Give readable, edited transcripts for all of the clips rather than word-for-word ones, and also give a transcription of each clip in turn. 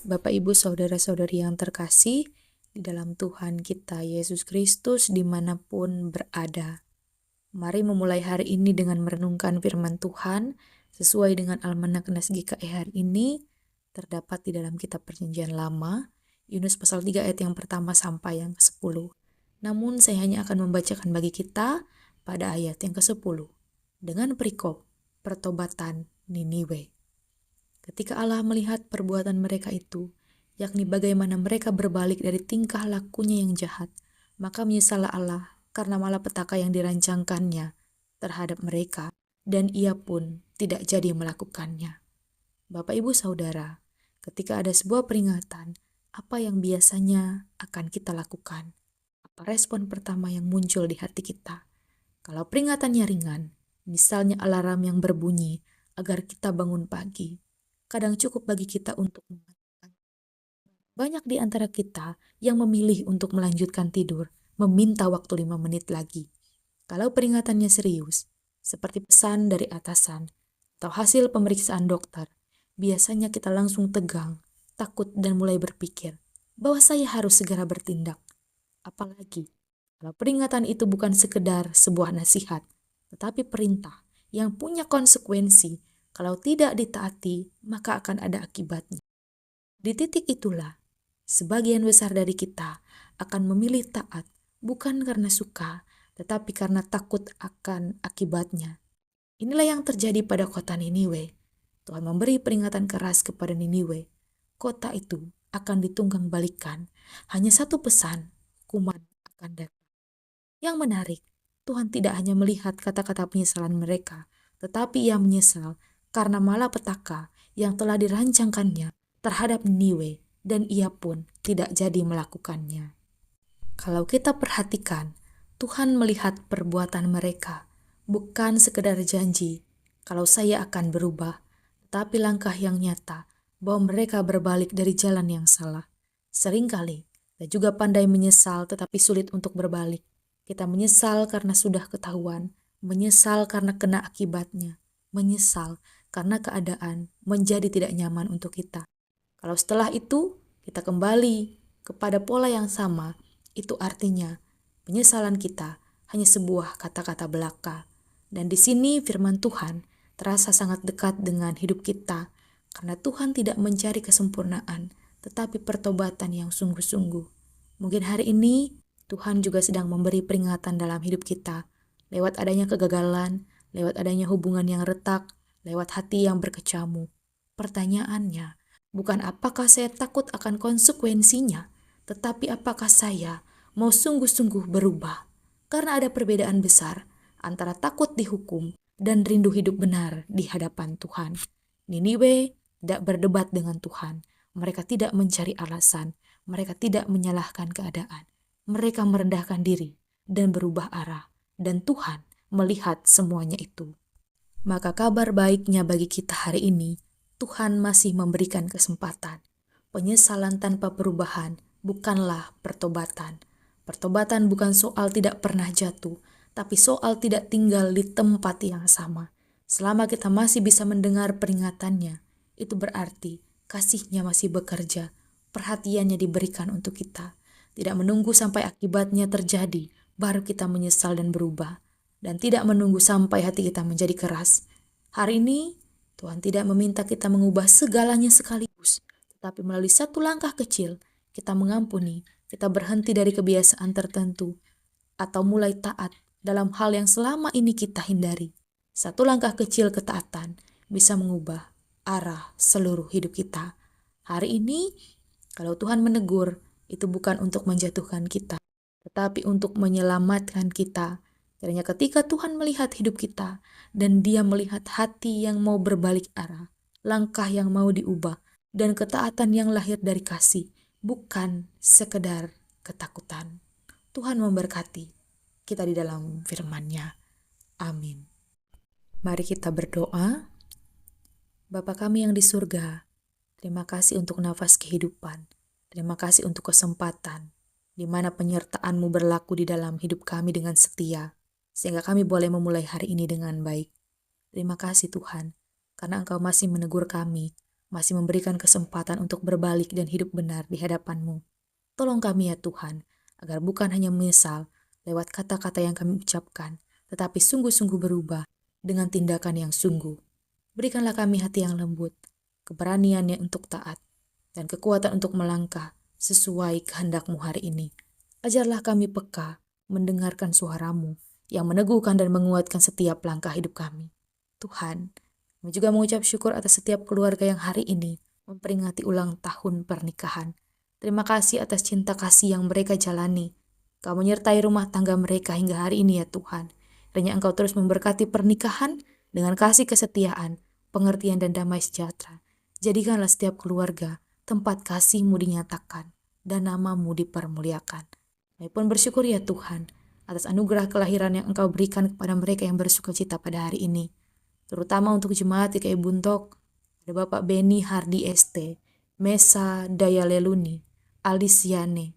Bapak, Ibu, Saudara-saudari yang terkasih di dalam Tuhan kita Yesus Kristus dimanapun berada. Mari memulai hari ini dengan merenungkan firman Tuhan sesuai dengan Almanak Nas GKI hari ini terdapat di dalam kitab Perjanjian Lama, Yunus pasal 3 ayat yang pertama sampai yang ke-10. Namun saya hanya akan membacakan bagi kita pada ayat yang ke-10 dengan perikop pertobatan Niniwe. Ketika Allah melihat perbuatan mereka itu, yakni bagaimana mereka berbalik dari tingkah lakunya yang jahat, maka menyesallah Allah karena malapetaka yang dirancangkannya terhadap mereka, dan ia pun tidak jadi melakukannya. Bapak, Ibu, Saudara, ketika ada sebuah peringatan, apa yang biasanya akan kita lakukan? Apa respon pertama yang muncul di hati kita? Kalau peringatannya ringan, misalnya alarm yang berbunyi agar kita bangun pagi, kadang cukup bagi kita untuk mengatakan. Banyak di antara kita yang memilih untuk melanjutkan tidur, meminta waktu 5 menit lagi. Kalau peringatannya serius, seperti pesan dari atasan atau hasil pemeriksaan dokter, biasanya kita langsung tegang, takut dan mulai berpikir bahwa saya harus segera bertindak. Apalagi kalau peringatan itu bukan sekedar sebuah nasihat, tetapi perintah yang punya konsekuensi. Kalau tidak ditaati, maka akan ada akibatnya. Di titik itulah, sebagian besar dari kita akan memilih taat bukan karena suka, tetapi karena takut akan akibatnya. Inilah yang terjadi pada kota Niniwe. Tuhan memberi peringatan keras kepada Niniwe. Kota itu akan ditunggang balikan. Hanya satu pesan, hukuman akan datang. Yang menarik, Tuhan tidak hanya melihat kata-kata penyesalan mereka, tetapi ia menyesal karena malapetaka yang telah dirancangkannya terhadap Niniwe, dan ia pun tidak jadi melakukannya. Kalau kita perhatikan, Tuhan melihat perbuatan mereka, bukan sekedar janji kalau saya akan berubah, tetapi langkah yang nyata bahwa mereka berbalik dari jalan yang salah. Seringkali kita juga pandai menyesal tetapi sulit untuk berbalik. Kita menyesal karena sudah ketahuan, menyesal karena kena akibatnya, menyesal karena keadaan menjadi tidak nyaman untuk kita. Kalau setelah itu kita kembali kepada pola yang sama, itu artinya penyesalan kita hanya sebuah kata-kata belaka. Dan di sini firman Tuhan terasa sangat dekat dengan hidup kita, karena Tuhan tidak mencari kesempurnaan, tetapi pertobatan yang sungguh-sungguh. Mungkin hari ini Tuhan juga sedang memberi peringatan dalam hidup kita, lewat adanya kegagalan, lewat adanya hubungan yang retak, lewat hati yang berkecamuk. Pertanyaannya, bukan apakah saya takut akan konsekuensinya, tetapi apakah saya mau sungguh-sungguh berubah. Karena ada perbedaan besar antara takut dihukum dan rindu hidup benar di hadapan Tuhan. Niniwe tidak berdebat dengan Tuhan. Mereka tidak mencari alasan. Mereka tidak menyalahkan keadaan. Mereka merendahkan diri dan berubah arah. Dan Tuhan melihat semuanya itu. Maka kabar baiknya bagi kita hari ini, Tuhan masih memberikan kesempatan. Penyesalan tanpa perubahan bukanlah pertobatan. Pertobatan bukan soal tidak pernah jatuh, tapi soal tidak tinggal di tempat yang sama. Selama kita masih bisa mendengar peringatannya, itu berarti kasihnya masih bekerja, perhatiannya diberikan untuk kita. Tidak menunggu sampai akibatnya terjadi, baru kita menyesal dan berubah. Dan tidak menunggu sampai hati kita menjadi keras. Hari ini, Tuhan tidak meminta kita mengubah segalanya sekaligus, tetapi melalui satu langkah kecil, kita mengampuni, kita berhenti dari kebiasaan tertentu, atau mulai taat dalam hal yang selama ini kita hindari. Satu langkah kecil ketaatan bisa mengubah arah seluruh hidup kita. Hari ini, kalau Tuhan menegur, itu bukan untuk menjatuhkan kita, tetapi untuk menyelamatkan kita. Karena ketika Tuhan melihat hidup kita, dan Dia melihat hati yang mau berbalik arah, langkah yang mau diubah, dan ketaatan yang lahir dari kasih, bukan sekedar ketakutan. Tuhan memberkati kita di dalam firman-Nya. Amin. Mari kita berdoa. Bapa kami yang di surga, terima kasih untuk nafas kehidupan. Terima kasih untuk kesempatan, di mana penyertaan-Mu berlaku di dalam hidup kami dengan setia, sehingga kami boleh memulai hari ini dengan baik. Terima kasih Tuhan, karena Engkau masih menegur kami, masih memberikan kesempatan untuk berbalik dan hidup benar di hadapan-Mu. Tolong kami ya Tuhan, agar bukan hanya menyesal lewat kata-kata yang kami ucapkan, tetapi sungguh-sungguh berubah dengan tindakan yang sungguh. Berikanlah kami hati yang lembut, keberaniannya untuk taat, dan kekuatan untuk melangkah sesuai kehendak-Mu hari ini. Ajarlah kami peka mendengarkan suara-Mu yang meneguhkan dan menguatkan setiap langkah hidup kami. Tuhan, kami juga mengucap syukur atas setiap keluarga yang hari ini memperingati ulang tahun pernikahan. Terima kasih atas cinta kasih yang mereka jalani. Kau menyertai rumah tangga mereka hingga hari ini ya Tuhan. Kiranya Engkau terus memberkati pernikahan dengan kasih kesetiaan, pengertian dan damai sejahtera. Jadikanlah setiap keluarga tempat kasih-Mu dinyatakan dan nama-Mu dipermuliakan. Kami pun bersyukur ya Tuhan atas anugerah kelahiran yang Engkau berikan kepada mereka yang bersukacita pada hari ini. Terutama untuk jemaat GKI Buntok, ada Bapak Beni Hardi ST, Mesa Dayaleluni, Aldi Siane.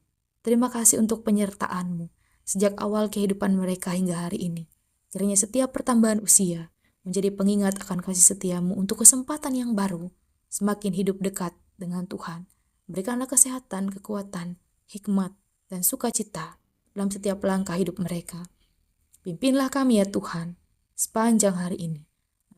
Terima kasih untuk penyertaan-Mu sejak awal kehidupan mereka hingga hari ini. Kiranya setiap pertambahan usia menjadi pengingat akan kasih setia-Mu untuk kesempatan yang baru, semakin hidup dekat dengan Tuhan. Berikanlah kesehatan, kekuatan, hikmat, dan sukacita dalam setiap langkah hidup mereka. Pimpinlah kami ya Tuhan sepanjang hari ini.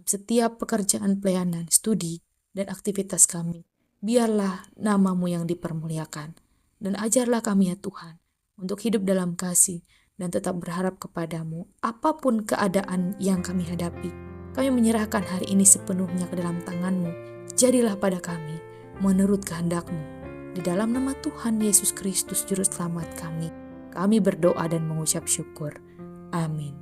Setiap pekerjaan pelayanan, studi, dan aktivitas kami, biarlah nama-Mu yang dipermuliakan. Dan ajarlah kami ya Tuhan, untuk hidup dalam kasih dan tetap berharap kepadamu apapun keadaan yang kami hadapi. Kami menyerahkan hari ini sepenuhnya ke dalam tangan-Mu. Jadilah pada kami menurut kehendak-Mu. Di dalam nama Tuhan Yesus Kristus Juru Selamat kami berdoa dan mengucap syukur. Amin.